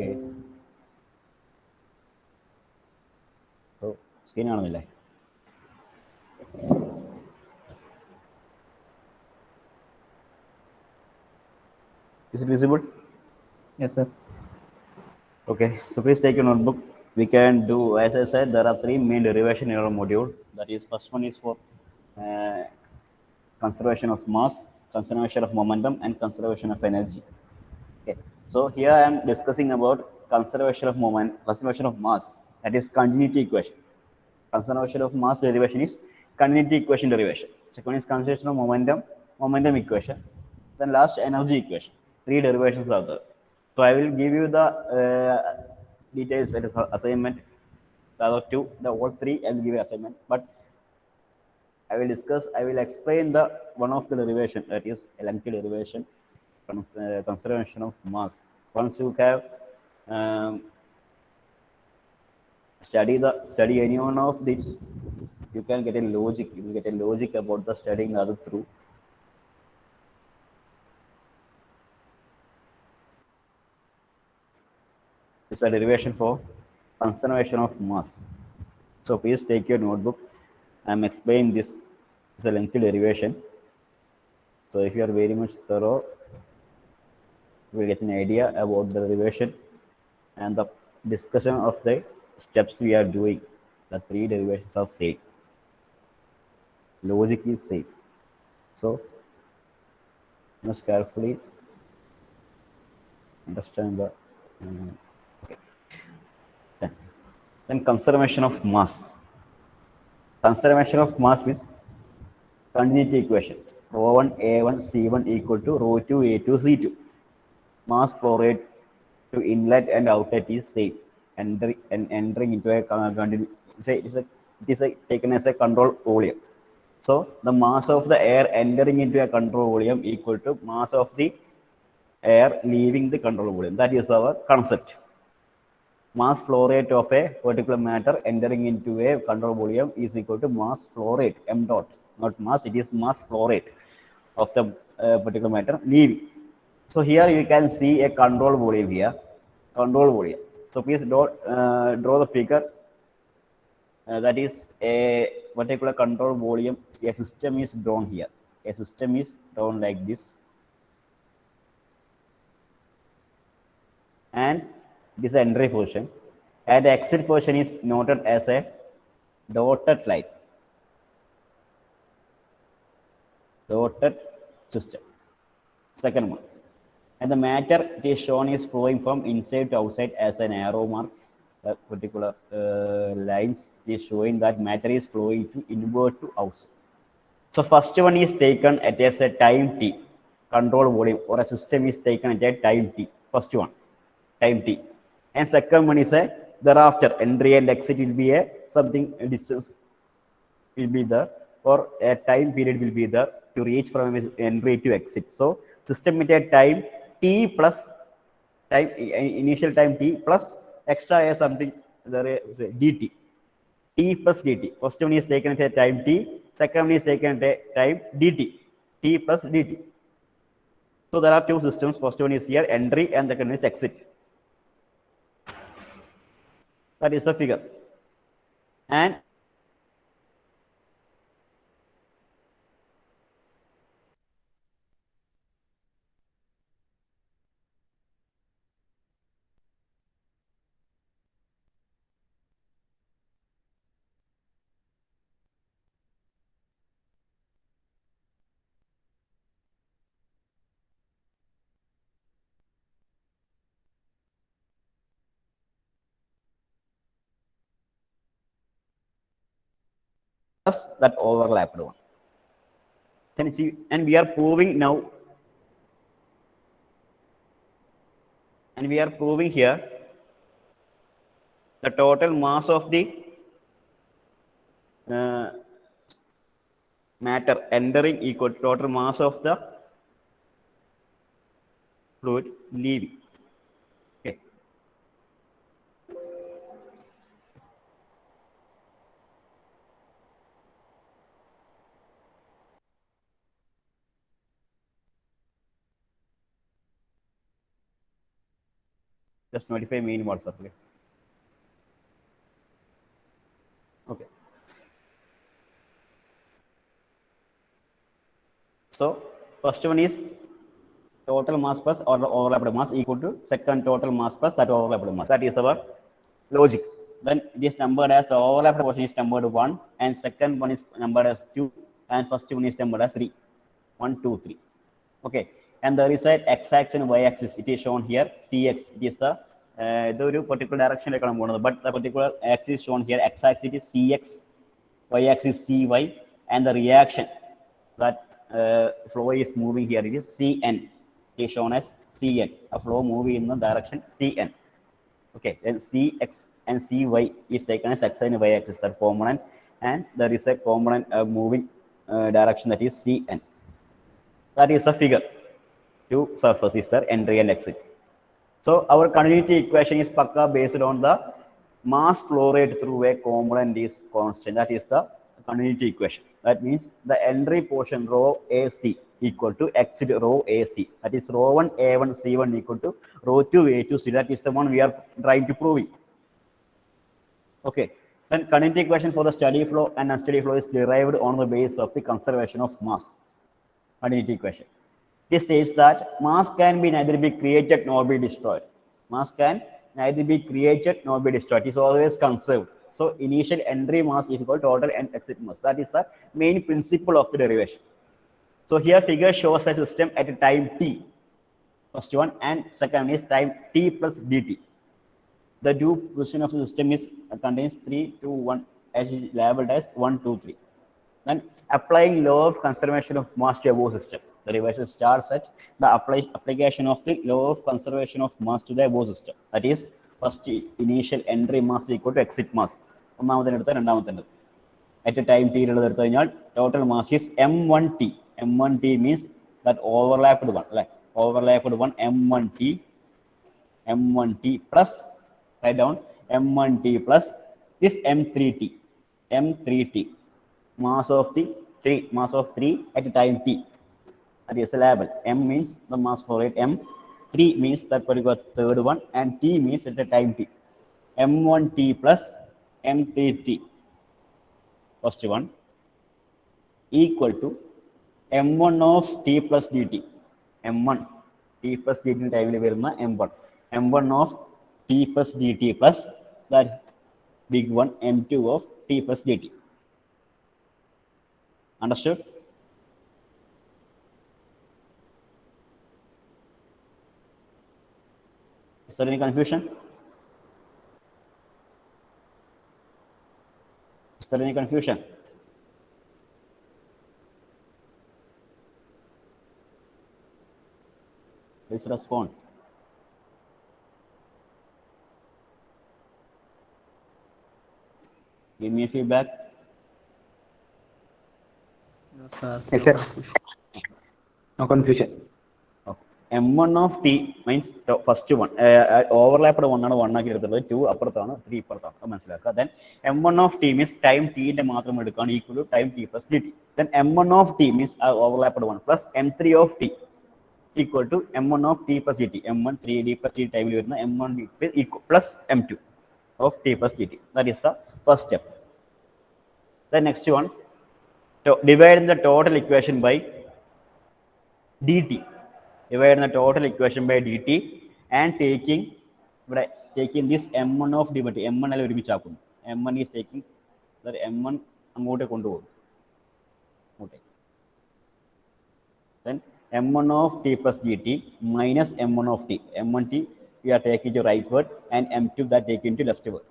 Okay. So, screen കാണുന്നില്ലേ? Is it visible? Yes, sir. Okay, so please take your notebook. We can do, as I said, there are three main derivation in our module. That is, first one is for uh, conservation of mass, conservation of momentum, and conservation of energy. Okay, so here I am discussing about conservation of moment, conservation of mass. That is continuity equation. Conservation of mass derivation is continuity equation derivation. Second is conservation of momentum, momentum equation. Then last energy equation. Three derivations are there. So I will give you the details as assignment. The other two, the all three, I will give you assignment. But I will discuss. I will explain the one of the derivation, that is length derivation, conservation of mass. Once you have study any one of these, you can get a logic. You will get a logic about the studying other through. It's a derivation for conservation of mass. So please take your notebook. I'm explaining this. It's a lengthy derivation. So if you are very much thorough, you will get an idea about the derivation and the discussion of the steps we are doing. The three derivations are same. Logic is same. So you must carefully understand the okay. Then conservation of mass. Conservation of mass means continuity equation. Rho1 A1 C1 equal to rho2 A2 C2. Mass flow rate to inlet and outlet is same. Entering into a taken as a control volume. So the mass of the air entering into a control volume equal to mass of the air leaving the control volume. That is our concept. Mass flow rate of a particular matter entering into a control volume is equal to mass flow rate, m dot, not mass, it is mass flow rate of the particular matter leaving. So here you can see a control volume here, control volume. So please draw the figure. That is a particular control volume. A system is drawn here. A system is drawn like this, and this is the entry position, and the exit position is noted as a dotted line. Dotted system. Second one. And the matter it is shown is flowing from inside to outside as an arrow mark. The particular lines is showing that matter is flowing to inward to outside. So first one is taken at a time t, control volume, or a system is taken at a time t. First one, time t. And second one is a thereafter entry and exit will be a something a distance will be there, or a time period will be there to reach from entry to exit. So system at a time t plus time initial time t plus extra a something there dt. T plus dt. First one is taken at a time t, second one is taken at a time dt. T plus dt. So there are two systems. First one is here entry and second one is exit. That is the figure. And plus that overlapped one. Can you see? And we are proving now, and we are proving here the total mass of the uh, matter entering equal to total mass of the fluid leaving. Okay. Just notify me in WhatsApp. Okay. So first one is total mass plus or overlapped mass equal to second total mass plus that overlapped mass. That is our logic. Then it is numbered as the overlapped portion is numbered 1 and second one is numbered as 2 and first one is numbered as 3. 1, 2, 3. Okay. And there is a x-axis and y-axis. It is shown here. Cx. It is the particular direction, but the particular axis shown here. X-axis is Cx, y-axis Cy, and the reaction that flow is moving here. It is Cn. It is shown as Cn. A flow moving in the direction Cn. Okay. Then Cx and Cy is taken as x and y axis, that component, and there is a component moving direction, that is Cn. That is the figure. Two surfaces there, entry and exit. So our continuity equation is pakka based on the mass flow rate through a component is constant. That is the continuity equation. That means the entry portion rho AC equal to exit rho AC. That is rho 1 A1 C1 equal to rho 2 A2 C. That is the one we are trying to prove. Okay. Then continuity equation for the steady flow and unsteady flow is derived on the basis of the conservation of mass. Continuity equation. This says that mass can be neither be created nor be destroyed. Mass can neither be created nor be destroyed. It is always conserved. So initial entry mass is equal to total and exit mass. That is the main principle of the derivation. So here figure shows a system at a time t. First one, and second is time t plus dt. The due position of the system is contains 3, 2, 1 as labeled as 1, 2, 3. Then applying law of conservation of mass to above system. The revision starts at the application of the law of conservation of mass to the above system. That is, first initial entry mass equal to exit mass. At a time t, total mass is m1t. M1t means that overlapped one. Overlapped one m1t. M1t plus, write down m1t plus this m3t. M3t. Mass of 3 at a time t. That is a label. M means the mass flow rate M. 3 means that particular third one, and T means at a time t. M1t plus M3t. First one equal to M1 of t plus dt. M1 t plus dt time M1. M1 of t plus dt plus that big one M2 of t plus dt. Understood? Is there any confusion? Is there any confusion? Please respond. Give me a feedback. No, sir. Yes, sir. No confusion. M1 of t means first one. Overlapped one ആണ് 1 ആക്കി എടുത്തുള്ളത്, 2 അപ്പുറത്താണ് 3 ഇപ്പുറത്താണ്. അത് മനസ്സിലാക്കുക. Then M1 of t means time t ന്റെ മാത്രം എടുക്കുകയാണ് equal to time t plus dt. Then M1 of t means overlapped one plus M3 of t equal to M1 of t plus dt. M1 3d plus t ടൈമിൽ വരുന്ന M1 equal plus M2 of t plus dt. That is the first step. The next one, divide the total equation by dt. Divide the total equation by dt and taking this m1 of dt. M1 അല്ല ഒരുമിച്ച് ആക്കുന്നു. M1 is taking that M1 അങ്ങോട്ട് കൊണ്ടുപോകും. Then M1 of t plus dt minus M1 of t. M1t we are taking to right word and M2 that taking to left word.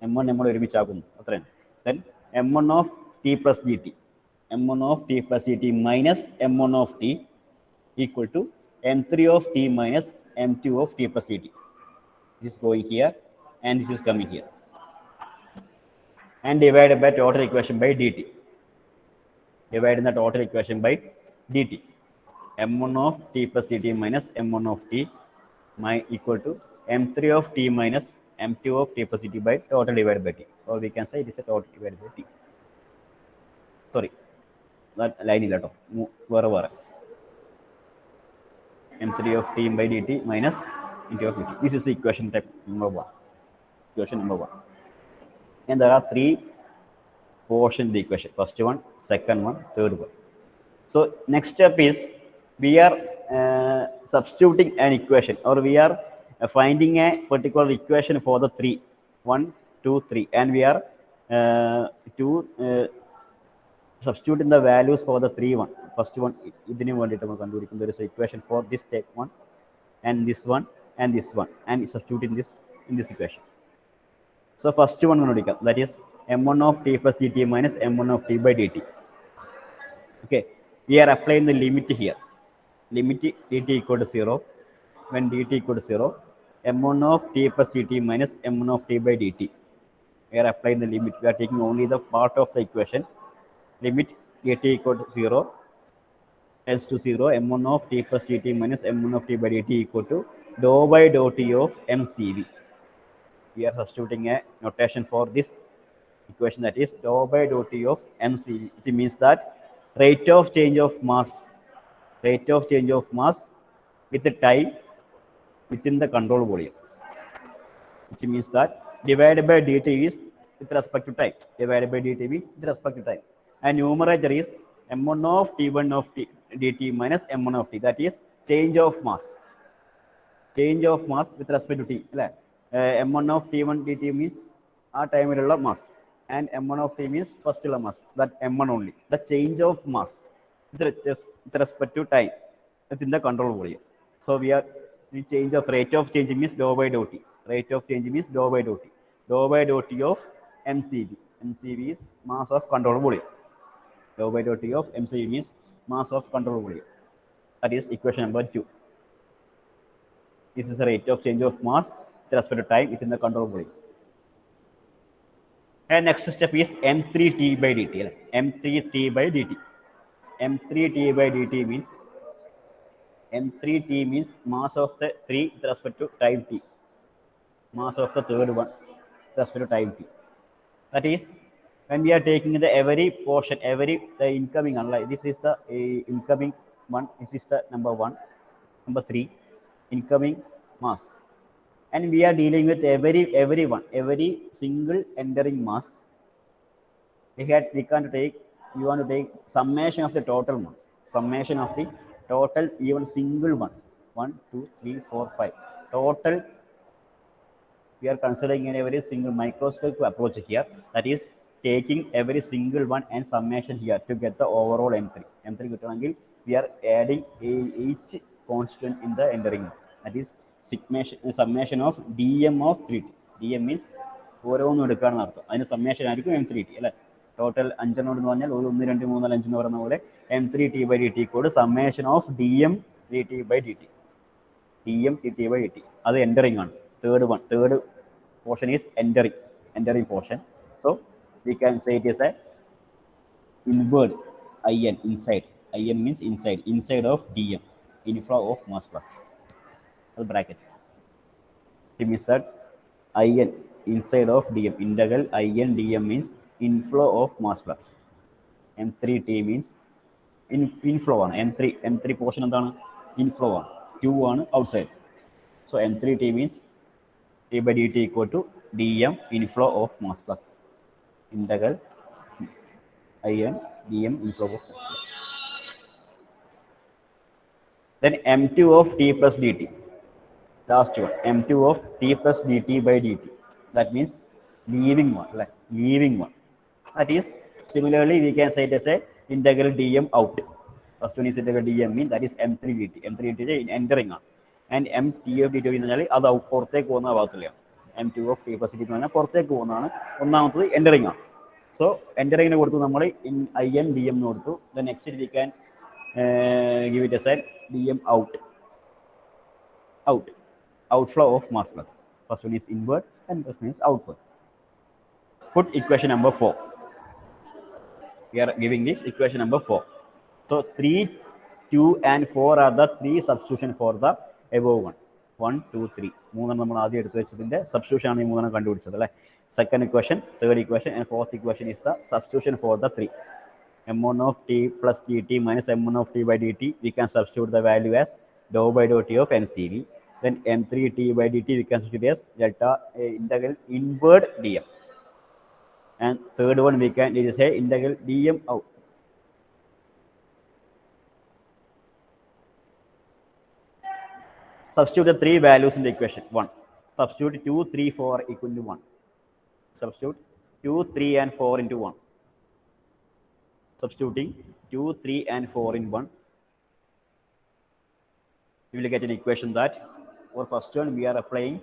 M1 നമ്മൾ ഒരുമിച്ച് ആക്കുന്നു. അത്രയാണ്. Then M1 of t plus dt. M1 of t plus dt minus M1 of t equal to M3 of t minus M2 of t plus dt. This is going here and this is coming here. And divided by total equation by dt. Dividing the total equation by dt. M1 of t plus dt minus M1 of t equal to M3 of t minus M2 of t plus dt by total divided by t. Or we can say it is a total divided by t. Sorry, that line is where M3 of t by dt minus into of dt. This is the equation type number 1. Equation number 1. And there are 3 portions in the equation. First one, second one, third one. So next step is we are substituting an equation, or we are finding a particular equation for the 3, 1, 2, 3, and we are substituting the values for the 3 one. First one, there is an equation for this step 1 and this one and this one, and substituting this in this equation. So first one, that is m1 of t plus dt minus m1 of t by dt. Okay, we are applying the limit here. Limit dt equal to 0. When dt equal to 0, m1 of t plus dt minus m1 of t by dt. We are applying the limit. We are taking only the part of the equation. Limit dt equal to 0, else to 0, m1 of t plus dt minus m1 of t by dt equal to dou by dou t of mcv. We are substituting a notation for this equation, that is dou by dou t of mcv, which means that rate of change of mass with the time within the control volume, which means that divided by dt is with respect to time. Divided by dt means with respect to time. And numerator is m1 of t1 of t dt minus m1 of t, that is change of mass. Change of mass with respect to t. M1 of t1 dt means our time mass, and m1 of t means first mass, that m1 only. The change of mass with respect to time within the control volume. So we are the change of rate of change means dou by dou t. Rate of change means dou by dou t. Dou by dou t of mcv. Mcv is mass of control volume. Dou by dou t of mcv means mass of control volume. That is equation number 2. This is the rate of change of mass with respect to time within the control volume. And next step is m3t by dt. M3t by dt. M3t by dt means M3t means mass of the 3 with respect to time t. Mass of the third one with respect to time t. That is, when we are taking the every portion, the incoming, unlike this is the incoming one, this is the number 1, number 3, incoming mass. And we are dealing with every single entering mass. We want to take summation of the total mass. Summation of the total even single one. 1, 2, 3, 4, 5. Total, we are considering in a very single microscopic approach here. That is taking every single one and summation here to get the overall M3. M3 we are adding each constant in the entering. That is summation of dm of 3t. dm means ഓരോന്നും എടുക്കാണെന്ന് അർത്ഥം. അതിന് summation ആയിരിക്കും m3t അല്ലേ. Total 5 എന്ന് പറഞ്ഞാൽ 1, 2, 3, 4, 5 എന്ന് പറയുന്ന പോലെ m3t by dt code summation of dm 3t by dt. dm 3t by dt. അത് എൻ്ററിംഗ് ആണ്. Third portion is entering portion. So we can say it is a inward in inside. In means inside of dm, inflow of mass flux. The bracket. It means that in inside of dm, integral in dm means inflow of mass flux. M3t means inflow on m3 portion എന്താണ് inflow on, 2 ആണ് outside. So m3t means t by dt equal to dm inflow of mass flux. Integral in dm inflow of mass flux. Then m2 of t plus dt. Last one, m2 of t plus dt by dt. That means leaving one. That is, similarly we can say it as a integral dm out. First one is integral dm mean, that is m3 dt. M3 dt is entering on. And mt of dt എന്ന് പറഞ്ഞാൽ അത് പുറത്തേക്ക് പോകുന്ന ഭാഗത്തിലാണ്. m2 of t plus dt എന്ന് പറഞ്ഞാൽ പുറത്തേക്ക് പോകുന്നതാണ്. ഒന്നാമത്തത് എൻ്ററിംഗ് ആണ്. സോ എൻ്ററിങ്ങിന് കൊടുത്തു നമ്മൾ in in dm എന്ന് കൊടുത്തു. Then next we can give it as a dm outflow of mass flux. First one is inward and first one is outward. Put equation number 4. We are giving this equation number 4. So 3, 2 and 4 are the 3 substitution for the above one. 1, 2, 3. മൂന്നെണ്ണം നമ്മൾ ആദ്യം എടുത്തു വെച്ചതിന്റെ substitution ആണ് ഈ മൂന്നെണ്ണം കണ്ടുപിടിച്ചത് അല്ലേ. Second equation, third equation and fourth equation is the substitution for the 3. m1 of t plus dt minus m1 of t by dt. We can substitute the value as dou by dou t of mcv. Then m3t by dt we can substitute as delta integral inward dm. And third one we can say integral dm out. Substitute the three values in the equation. 1. Substitute 2, 3, 4 equal to 1. Substitute 2, 3 and 4 into 1. Substituting 2, 3 and 4 in 1. You will get an equation that for first one we are applying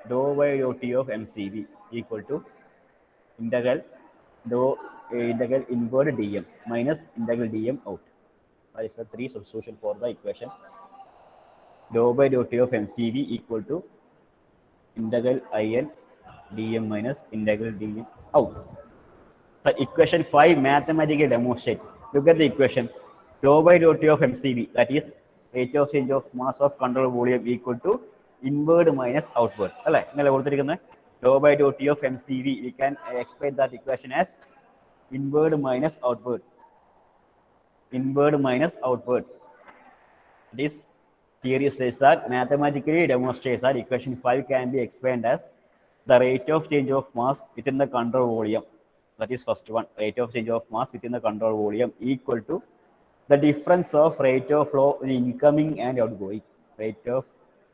dou by dou t of mcv equal to integral integral inward dm minus integral dm out. That is the three substitution for the equation. Dou by dou t of mcv equal to integral in dm minus integral dm out. The equation 5 mathematically demonstrate. Look at the equation. Dou by dou t of mcv, that is rate of change of mass of control volume equal to inward minus outward. Dou by dou t of mcv, we can explain that equation as inward minus outward. Inward minus outward. This theory says that mathematically demonstrates that equation 5 can be explained as the rate of change of mass within the control volume. That is first one, rate of change of mass within the control volume equal to the difference of rate of flow in incoming and outgoing. Rate of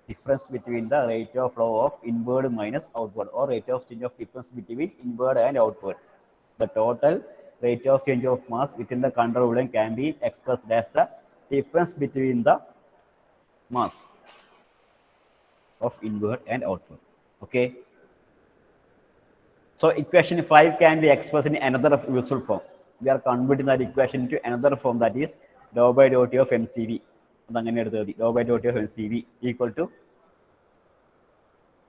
difference between the rate of flow of inward minus outward, or rate of change of difference between inward and outward. The total rate of change of mass within the control volume can be expressed as the difference between the mass of inward and outward. Okay. So equation 5 can be expressed in another useful form. We are converting that equation into another form, that is dou by dou t of mcv. Dou by dou t of mcv equal to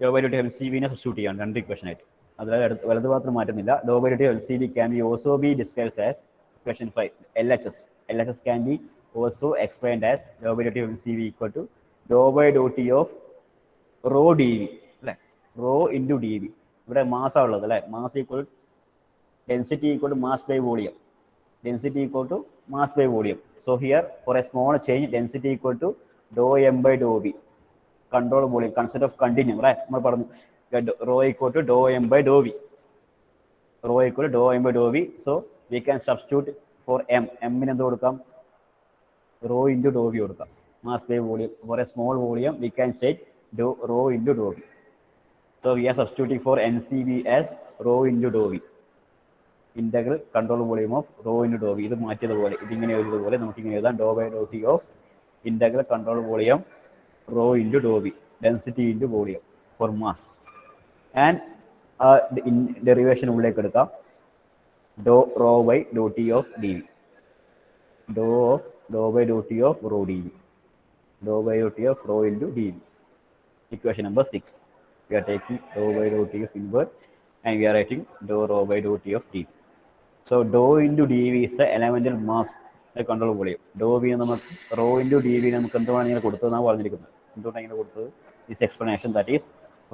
dou by dou t of mcv ne substitute ചെയ്യാം രണ്ട് equation ആയിട്ട്. അതായത് വലതുഭാഗത്ത് മാറ്റുന്നില്ല. Dou by dou t of mcv can be also be discussed as equation 5 LHS. LHS can be also explained as dou by dou t of mcv equal to dou by dou t of rho dv. Rho into dv. ഇവിടെ mass ഉള്ളത് അല്ലേ, mass equal density equal to mass by volume, density equal to mass by volume. So here for a small change density equal to ഡോ m by ഡോ v, control volume concept of continuum right. നമ്മൾ പറഞ്ഞു rho equal to ഡോ m by ഡോ v, rho equal ഡോ m by ഡോ v. So we can substitute for m, എമ്മിന് എന്ത് കൊടുക്കാം, റോ ഇൻറ്റു ഡോ വി കൊടുക്കാം, mass by volume. For a small volume we can set ഡോ റോ ഇൻറ്റു ഡോ v. So we are substituting for NCV as rho into dou v, integral control volume of rho into dou v. ഇത് മാറ്റിയതുപോലെ ഇതിങ്ങനെ എഴുതിയതുപോലെ നമുക്ക് ഇങ്ങനെ എഴുതാം dou by dou t of integral control volume rho into dou v, density into volume for mass. And derivation ഉള്ളിലേക്ക് എടുക്കാം dou rho by dou t of dv, dou by dou t of rho dv, dou by dou t of rho into dv. Equation number 6. We are taking dou by dou t of inward and we are writing dou rho by dou t of dv. So dou into dv is the elemental mass, the control volume. Dou v നമുക്ക് rho into dv നമുക്ക് എന്തുകൊണ്ടാണ് ഇങ്ങനെ കൊടുത്തതെന്നാണ് പറഞ്ഞിരിക്കുന്നത്. എന്തുകൊണ്ടാണ് ഇങ്ങനെ കൊടുത്തത്? This explanation, that is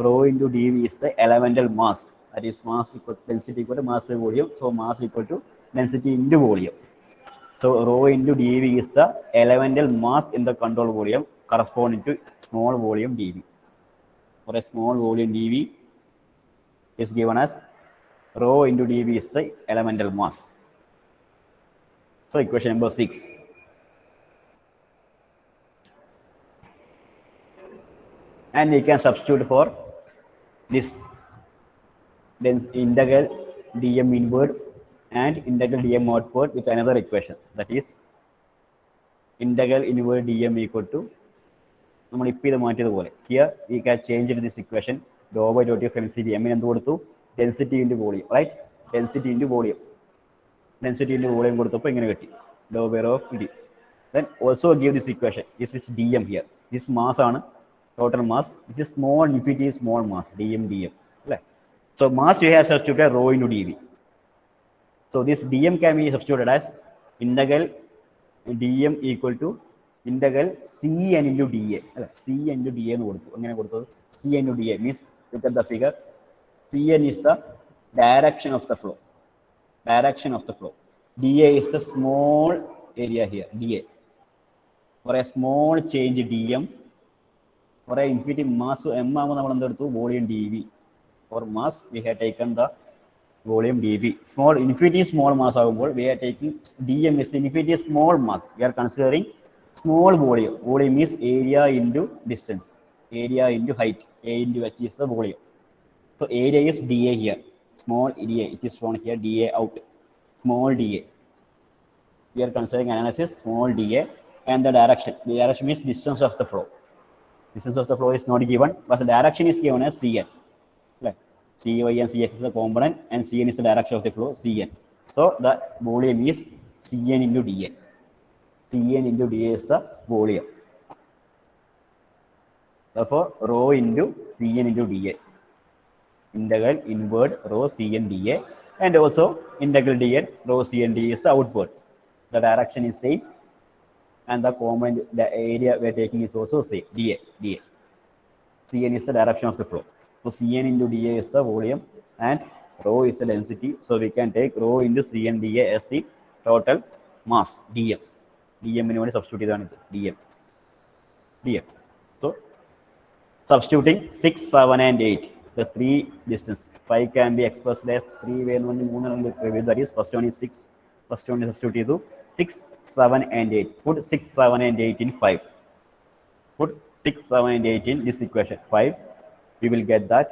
rho into dv is the elemental mass, that is mass equal to density equal to mass by volume. So mass equal to density into volume. So rho into dv is the elemental mass in the control volume corresponding to small volume dv. For a small volume dv is given as rho into dv is the elemental mass. So equation number 6. And we can substitute for this integral dm inward and integral dm outward with another equation, that is integral inward dm equal to നമ്മൾ ഇപ്പോൾ ഇത് മാറ്റിയതുപോലെ. Here we can change this equation ഡോ by ഡോ t of mcv, എമ്മിന് എന്ത് കൊടുത്തു, density into volume right, density into volume, density into volume കൊടുത്തപ്പോൾ ഇങ്ങനെ കിട്ടി ഡോ by rho of d. Then also give this equation, this is d m here, this mass ആണ് total mass, this is small infinity small mass d m അല്ലേ. So mass you have substituted rho into D V. So this d m can be substituted as integral d m equal to integral cn into dA അല്ല, cn into dA എന്ന് കൊടുത്തു. എങ്ങനെ കൊടുത്തത്, cn into dA means, look at the figure, cn is the direction of the flow, direction of the flow, dA is the small area here, dA. For a small change dm, For a infinity mass m ആകുമ്പോൾ നമ്മൾ എന്തെടുത്തു volume d v. For mass we have taken the volume dv. Small infinity small mass ആകുമ്പോൾ we are taking dm is infinity small mass. We are considering small volume. Volume is area into distance, area into height. A into h is the volume. So area is dA here, small dA. It is shown here dA out, small dA. We are considering analysis small dA and the direction. The direction means distance of the flow. Distance of the flow is not given, but the direction is given as Cn. Right. Cy and Cx is the component and Cn is the direction of the flow, Cn. So the volume is Cn into dA. Cn into dA is the volume. Therefore, rho into Cn into dA. Integral inward rho Cn dA, and also integral dn rho Cn dA is the outward. The direction is same, and the component, the area we are taking is also same, dA. Cn is the direction of the flow. So Cn into dA is the volume and rho is the density. So we can take rho into Cn dA as the total mass dm. dm in only substitute dm. So substituting 6, 7 and 8, the three distance. 5 can be expressed as 3 way. That is first one is 6. First one is substitute to 6, 7 and 8. Put 6, 7 and 8 in 5. Put 6, 7 and 8 in this equation 5. We will get that.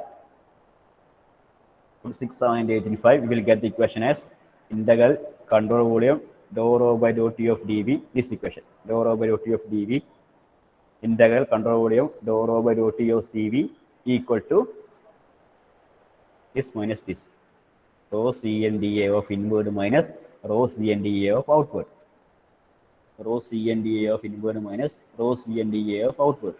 Put 6, 7 and 8 in 5. We will get the equation as integral control volume dou rho by dou t of dv. This equation dou rho by dou t of dv integral control volume dou rho by dou t of cv equal to this minus this. Rho Cn dA of inward minus rho Cn dA of outward. Rho Cn dA of inward minus rho Cn dA of outward.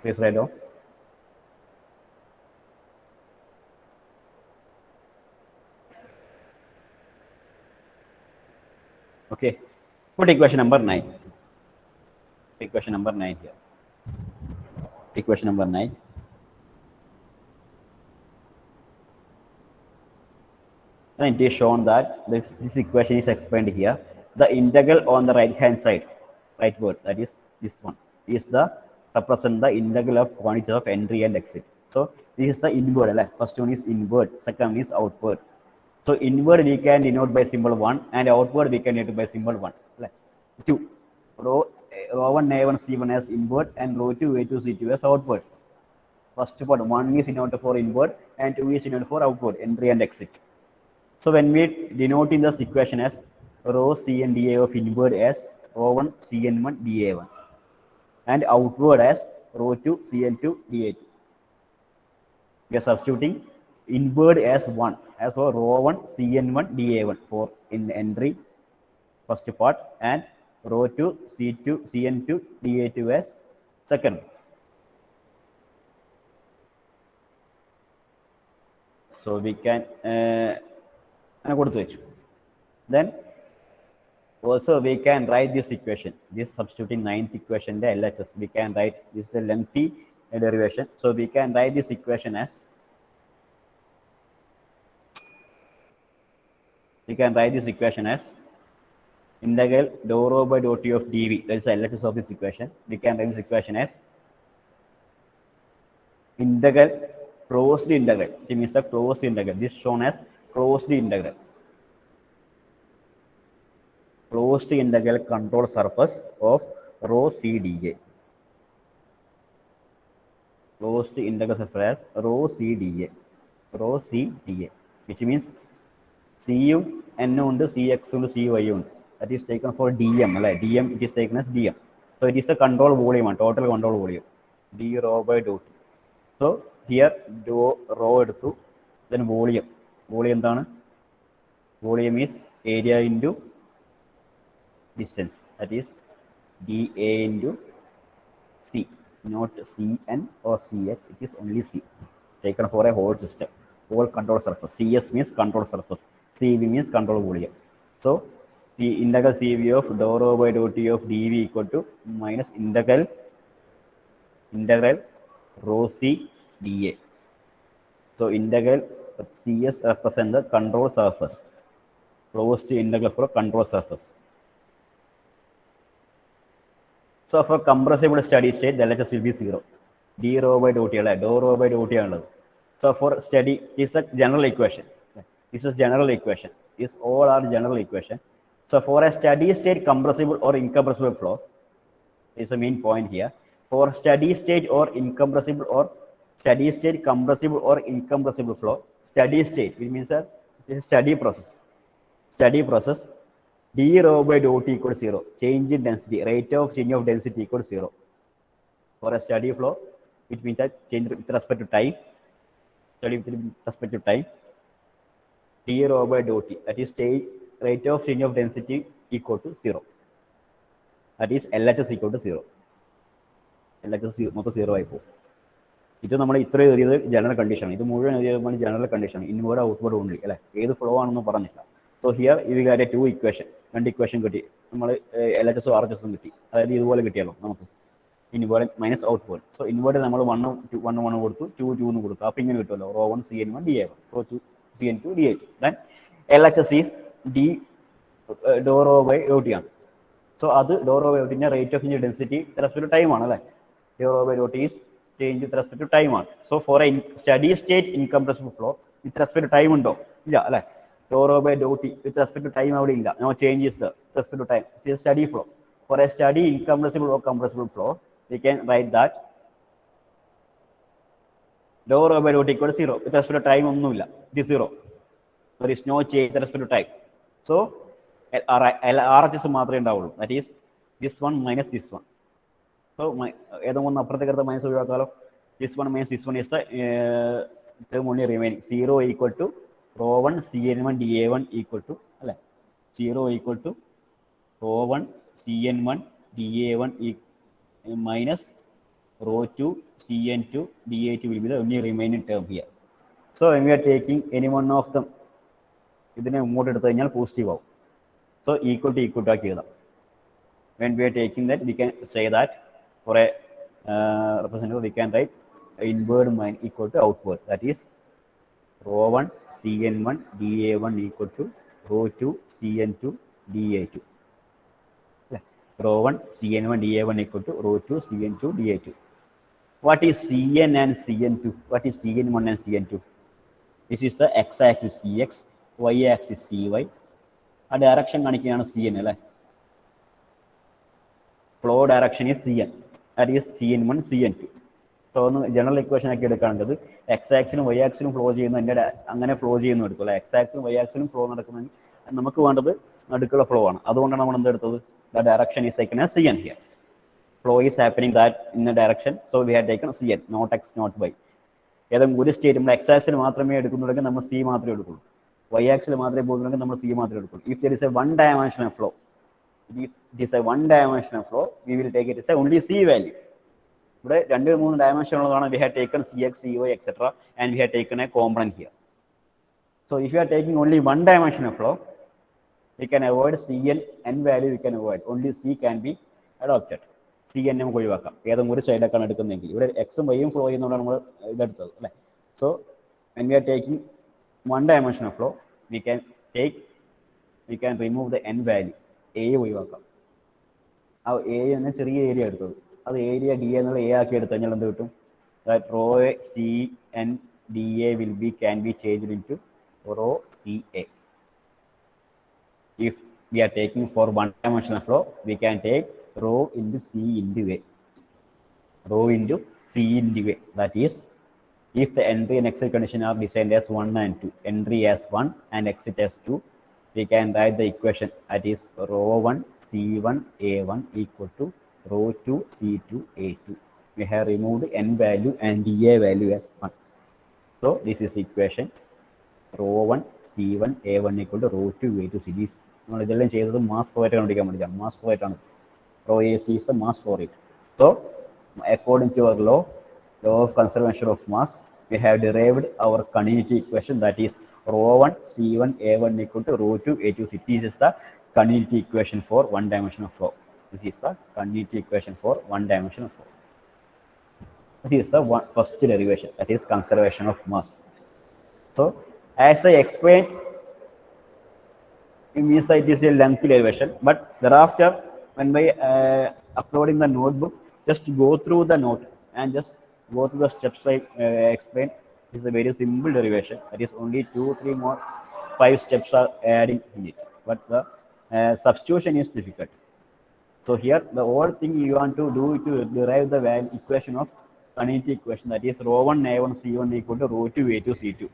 Please write down. Okay. Put equation number 9. Equation number 9 here. Equation number 9. And it is shown that this equation is explained here. The integral on the right hand side, rightward, that is this one, is the represent the integral of quantities of entry and exit. So this is the inward. First one is inward, second one is outward. So inward we can denote by symbol 1 and outward we can denote by symbol 1. 2. Rho 1 A1 C1 as inward and rho 2 A2 C2 as outward. First part 1 is denoted for inward and 2 is denoted for outward, entry and exit. So when we denote in this equation as rho Cn dA of inward as rho 1 Cn1 dA1 and outward as rho 2 Cn2 dA2. We are substituting inward as 1 as for rho 1 Cn1 dA1 for in entry first part and rho 2 C2 Cn2 dA2 as second. So we can then also we can write this equation, this substituting 9th equation, the LHS. We can write this is a lengthy derivation. So we can write this equation as integral dou rho by dou t of dv. That is the LHS of this equation. We can write this equation as integral closed integral. It means the closed integral. This is shown as closed integral. Closed integral control surface of rho c dA. Closed integral surface rho c dA. Rho c dA, which means c യും n ഉണ്ട്, cx ഉണ്ട്, cy ഉണ്ട്. That is taken for dm. dm, it is taken as dm. So it is a control volume, total control volume, d rho by dou t. So here rho എടുത്തു, then volume. Volume എന്താണ്? Volume is area into distance, that is dA into c, not cn or cx, it is only c, taken for a whole system, whole control surface. Cs means control surface, Cv means control volume. So the integral Cv of dou rho by dou t of dv equal to minus integral rho c dA. So integral CS represent the control surface. Closed integral for control surface. So for compressible steady state, the LHS will be 0. D rho by dot L, dou rho by dot L. So for steady, this is a general equation. This is general equation. These all are general equation. So for a steady state compressible or incompressible flow, is the main point here. For steady state or incompressible or steady state compressible or incompressible flow, steady state, which means that this is steady process. Steady process, d rho by dot T equals 0. Change in density, rate of change of density equals 0. For a steady flow, which means that change with respect to time, steady with respect to time, d rho by dot T, that is rate of change of density equal to 0. That is LHS equal to 0. LHS മൊത്തം 0 ആയി പോകും. ഇത് നമ്മൾ ഇത്ര എഴുതിയത് general condition. ഇത് മുഴുവൻ എഴുതിയത് general condition. Inward outward only അല്ലേ, ഏത് ഫ്ലോ ആണെന്ന് പറഞ്ഞില്ല. So here we get 2 equation, 2 equation കിട്ടി. നമ്മൾ LHS RHS കിട്ടി, അതായത് ഇതുപോലെ കിട്ടിയല്ലോ നമുക്ക്. Inward minus outward. So inward നമ്മൾ 1 കൊടുത്തു, 2 എന്ന് കൊടുത്തു. അപ്പോൾ ഇങ്ങനെ കിട്ടുമല്ലോ, rho 1 CN1 DA1, rho 2 CN2 DA2. Then LHS is D ഡോ റോ ബൈ ഡോട്ടി ആണ്. സോ അത് ഡോ റോ ബൈ ഡോട്ടിൻ്റെ rate of change density with respect to time ആണ് അല്ലേ. ഡോ റോ ബൈ ഡോട്ടി is change with respect to time ആണ്. So for a steady state incompressible flow with respect to time ഉണ്ടോ? ഇല്ല അല്ലേ. ഡോ റോ ബൈ ഡോട്ടി വിത്ത് റെസ്പെക്ട് ടു ടൈം അവിടെ ഇല്ല. No change is the respect to time. It is steady flow. For a steady incompressible or compressible flow we can write that dou rho by dot equal to 0 with respect to time ഒന്നുമില്ല, it is 0. There is no change with respect to time. So RHS മാത്രമേ ഉണ്ടാവുള്ളൂ, that is this one minus this one. So ഏതെങ്കിലും ഒന്ന് അപ്പുറത്തേക്ക് minus ഒഴിവാക്കാലോ. this one minus this one is the term only remaining. 0 equal to rho 1 CN1 DA1 equal to അല്ലേ, 0 equal to rho 1 CN1 DA1 minus rho 2 CN2 DA2 will be the only remaining term here. So when we are taking any one of them, ഇതിനെ ഇങ്ങോട്ട് എടുത്തു കഴിഞ്ഞാൽ positive ആവും. So equal to ആക്കി എഴുതാം. when we are taking that, we can say that for a representative we can write inward minus equal to outward, that is rho 1 CN1 DA1 equal to rho 2 CN2 DA2. Rho 1 CN1 DA1 equal to rho 2 CN2 DA2. What is CN and CN2? What is CN1 and CN2? This is the x-axis CX, y-axis CY. A direction കാണിക്കുകയാണ് CN അല്ലേ. Flow direction is CN. That is CN1 CN2. So ഒന്ന് general equation ആക്കി എടുക്കുകയാണത് x-axis y-axis flow ചെയ്യുന്ന അങ്ങനെ flow ചെയ്യുന്നു എടുക്കും. x-axis y-axis flow നടക്കുന്നെങ്കിൽ നമുക്ക് വേണ്ടത് നടുക്കുള്ള ഫ്ലോ ആണ്. അതുകൊണ്ടാണ് നമ്മൾ എന്തെടുത്തത്, the direction is taken as CN here. Flow is happening that in the direction, so we have taken CN, not x, not y. ഏതെങ്കിലും ഒരു സ്റ്റേറ്റ് നമ്മൾ x ആക്സിൽ മാത്രമേ എടുക്കുന്നുണ്ടെങ്കിൽ നമ്മൾ C മാത്രമേ എടുക്കുള്ളൂ, y ആക്സിൽ മാത്രമേ പോകുന്നുണ്ടെങ്കിൽ നമ്മൾ C മാത്രമേ എടുക്കുള്ളൂ. If there is a one dimensional flow, if it is a one dimensional flow, we will take it as a only C value. ഇവിടെ 2-3 dimension ഉള്ളതാണ്. We have taken CX, CY, etc. and we have taken a component here. So if you are taking only one dimensional flow, we can avoid CN, n value we can avoid. Only C can be adopted. CN നമുക്ക് ഒഴിവാക്കാം, ഏതെങ്കിലും ഒരു സൈഡൊക്കെയാണ് എടുക്കുന്നതെങ്കിൽ. ഇവിടെ എക്സും വൈയും flow ചെയ്യുന്നതുകൊണ്ടാണ് നമ്മൾ ഇതെടുത്തത് അല്ലേ. So when we are taking one dimensional flow, we can remove the n value. A ഒഴിവാക്കാം. ആ A എന്ന ചെറിയ ഏരിയ എടുത്തത്, അത് ഏരിയ D എന്നുള്ള A ആക്കി എടുത്തു കഴിഞ്ഞാൽ എന്ത് കിട്ടും, that rho CN DA can be changed into rho CA. If we are taking for one dimensional flow, we can take rho into C into A. Rho into C into A. That is, if the entry and exit condition are defined as 1 and 2, entry as 1 and exit as 2, we can write the equation, that is rho 1 C1 A1 equal to rho 2 C2 A2. We have removed n value and DA value as 1. So this is equation rho 1 C1 A1 equal to rho 2 A2 C. നമ്മൾ ഇതെല്ലാം ചെയ്തത് mass flow ആയിട്ടാണ് പഠിക്കാൻ വേണ്ടിയാണ്. Mass flow ആയിട്ടാണ്. Rho AC is the mass flow rate. So according to our law of conservation of mass, we have derived our continuity equation, that is rho 1 C1 A1 equal to rho 2 A2 C. This is the continuity equation for one dimensional flow. This is the continuity equation for one dimensional flow. This is the first derivation, that is conservation of mass. So as I explained, it means that it is a lengthy derivation, but thereafter, when by uploading the notebook, just go through the note and just go through the steps I explained. It's a very simple derivation. That is only 2, 3 more, 5 steps are adding in it. But the substitution is difficult. So here, the whole thing you want to do to derive the equation of continuity equation, that is rho 1 A1 C1 equal to rho 2 A2 C2,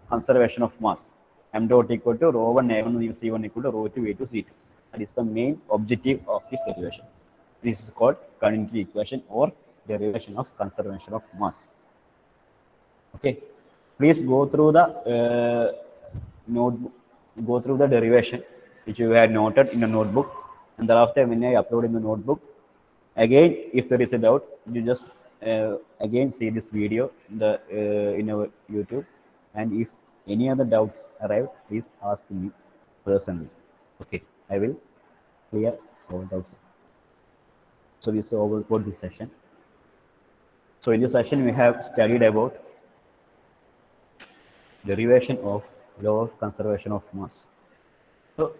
conservation of mass. M dot equal to rho 1 A1 C1 equal to rho 2 A2 C2. That is the main objective of this derivation. This is called continuity equation or derivation of conservation of mass. Okay, please go through the notebook, go through the derivation which you had noted in the notebook, and thereafter when I upload in the notebook, again if there is a doubt, you just again see this video in our YouTube, and if any other doubts arrive, please ask me personally. Okay, I will clear all doubts. So this is over for this session. So in this session we have studied about derivation of law of conservation of mass. So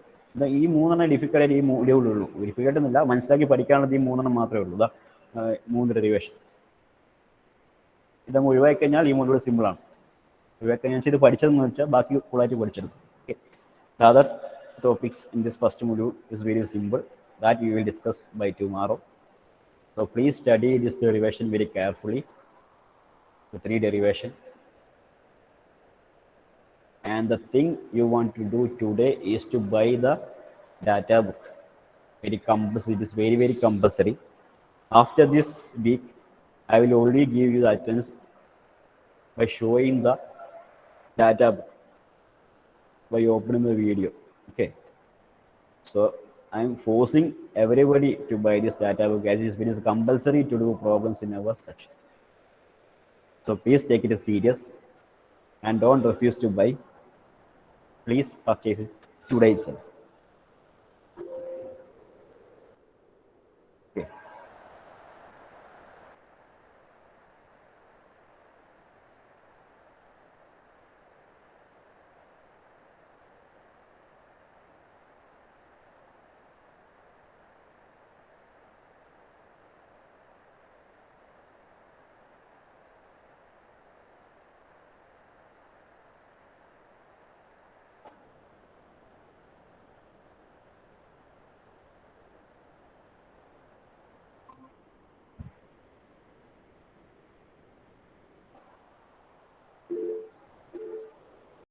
ഈ മൂന്നെണ്ണം difficult ഈ module ഉള്ളൂ. Difficult എന്നല്ല, മനസ്സിലാക്കി പഠിക്കാനുള്ളത് ഈ മൂന്നെണ്ണം മാത്രമേ ഉള്ളൂ. ഇതാ 3 ഡെറിവേഷൻ. ഇതങ്ങ് ഒഴിവാക്കി കഴിഞ്ഞാൽ ഈ മൊഡ്യൂൾ സിമ്പിളാണ്. ഒഴിവാക്കി കഴിഞ്ഞാൽ ഇത് പഠിച്ചതെന്ന് വെച്ചാൽ ബാക്കി ഫുള്ളായിട്ട് പഠിച്ചെടുക്കും. Okay, the other topics in this first module is very simple, that we will discuss by tomorrow. So please study this derivation very carefully, the 3 derivation. And the thing you want to do today is to buy the data book. Very compulsory. It is very, very compulsory. After this week, I will only give you the items by showing the data book, by opening the video. Okay. So I am forcing everybody to buy this data book, as it is compulsory to do problems in our section. So please take it serious and don't refuse to buy. Please purchase it today itself.